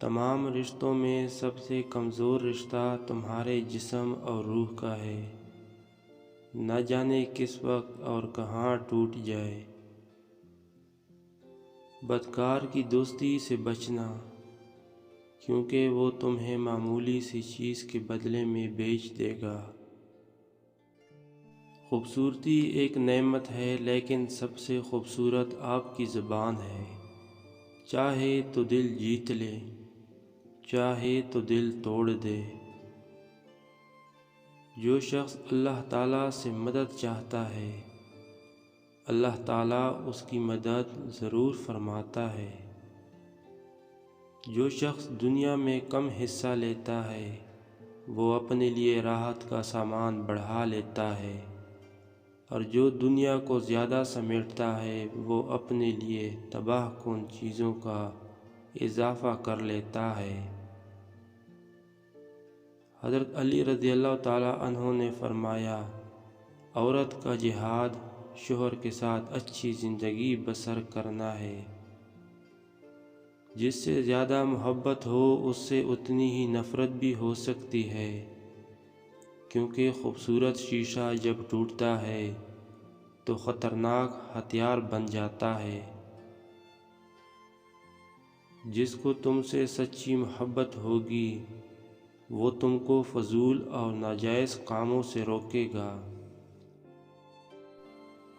تمام رشتوں میں سب سے کمزور رشتہ تمہارے جسم اور روح کا ہے۔ نہ جانے کس وقت اور کہاں ٹوٹ جائے۔ بدکار کی دوستی سے بچنا، کیونکہ وہ تمہیں معمولی سی چیز کے بدلے میں بیچ دے گا۔ خوبصورتی ایک نعمت ہے، لیکن سب سے خوبصورت آپ کی زبان ہے۔ چاہے تو دل جیت لے، چاہے تو دل توڑ دے۔ جو شخص اللہ تعالیٰ سے مدد چاہتا ہے، اللہ تعالیٰ اس کی مدد ضرور فرماتا ہے۔ جو شخص دنیا میں کم حصہ لیتا ہے، وہ اپنے لیے راحت کا سامان بڑھا لیتا ہے، اور جو دنیا کو زیادہ سمیٹتا ہے وہ اپنے لیے تباہ کن چیزوں کا اضافہ کر لیتا ہے۔ حضرت علی رضی اللہ تعالیٰ عنہ نے فرمایا، عورت کا جہاد شوہر کے ساتھ اچھی زندگی بسر کرنا ہے۔ جس سے زیادہ محبت ہو اس سے اتنی ہی نفرت بھی ہو سکتی ہے، کیونکہ خوبصورت شیشہ جب ٹوٹتا ہے تو خطرناک ہتھیار بن جاتا ہے۔ جس کو تم سے سچی محبت ہوگی وہ تم کو فضول اور ناجائز کاموں سے روکے گا۔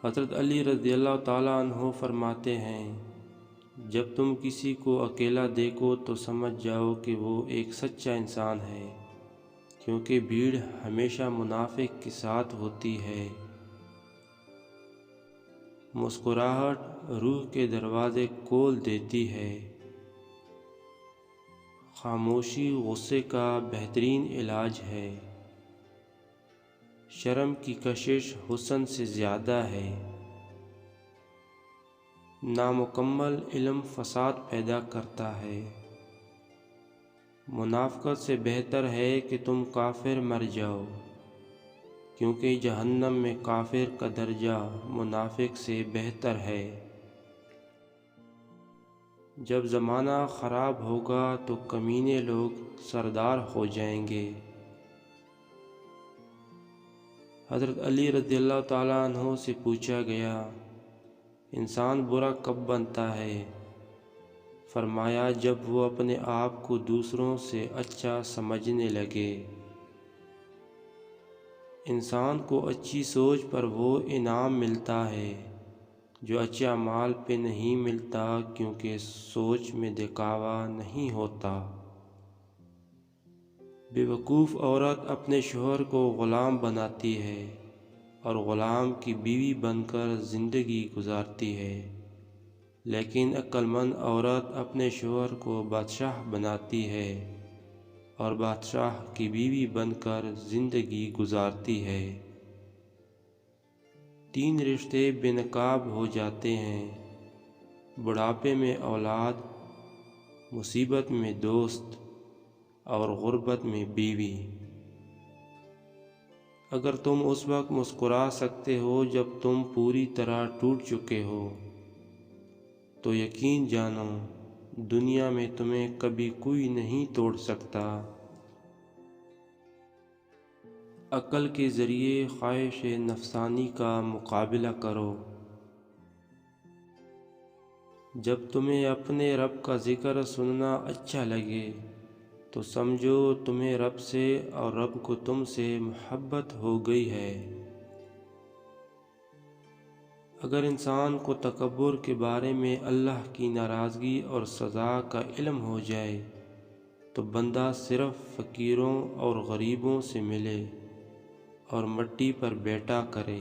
حضرت علی رضی اللہ تعالیٰ عنہ فرماتے ہیں، جب تم کسی کو اکیلا دیکھو تو سمجھ جاؤ کہ وہ ایک سچا انسان ہے، کیونکہ بھیڑ ہمیشہ منافق کے ساتھ ہوتی ہے۔ مسکراہٹ روح کے دروازے کھول دیتی ہے۔ خاموشی غصے کا بہترین علاج ہے۔ شرم کی کشش حسن سے زیادہ ہے۔ نامکمل علم فساد پیدا کرتا ہے۔ منافقت سے بہتر ہے کہ تم کافر مر جاؤ، کیونکہ جہنم میں کافر کا درجہ منافق سے بہتر ہے۔ جب زمانہ خراب ہوگا تو کمینے لوگ سردار ہو جائیں گے۔ حضرت علی رضی اللہ تعالیٰ عنہ سے پوچھا گیا، انسان برا کب بنتا ہے؟ فرمایا، جب وہ اپنے آپ کو دوسروں سے اچھا سمجھنے لگے۔ انسان کو اچھی سوچ پر وہ انعام ملتا ہے جو اچھے اعمال پہ نہیں ملتا، کیونکہ سوچ میں دکھاوا نہیں ہوتا۔ بے وقوف عورت اپنے شوہر کو غلام بناتی ہے اور غلام کی بیوی بن کر زندگی گزارتی ہے، لیکن عقل مند عورت اپنے شوہر کو بادشاہ بناتی ہے اور بادشاہ کی بیوی بن کر زندگی گزارتی ہے۔ 3 رشتے بے نقاب ہو جاتے ہیں، بڑھاپے میں اولاد، مصیبت میں دوست اور غربت میں بیوی۔ اگر تم اس وقت مسکرا سکتے ہو جب تم پوری طرح ٹوٹ چکے ہو، تو یقین جانو دنیا میں تمہیں کبھی کوئی نہیں توڑ سکتا۔ عقل کے ذریعے خواہش نفسانی کا مقابلہ کرو۔ جب تمہیں اپنے رب کا ذکر سننا اچھا لگے تو سمجھو تمہیں رب سے اور رب کو تم سے محبت ہو گئی ہے۔ اگر انسان کو تکبر کے بارے میں اللہ کی ناراضگی اور سزا کا علم ہو جائے تو بندہ صرف فقیروں اور غریبوں سے ملے اور مٹی پر بیٹھا کرے۔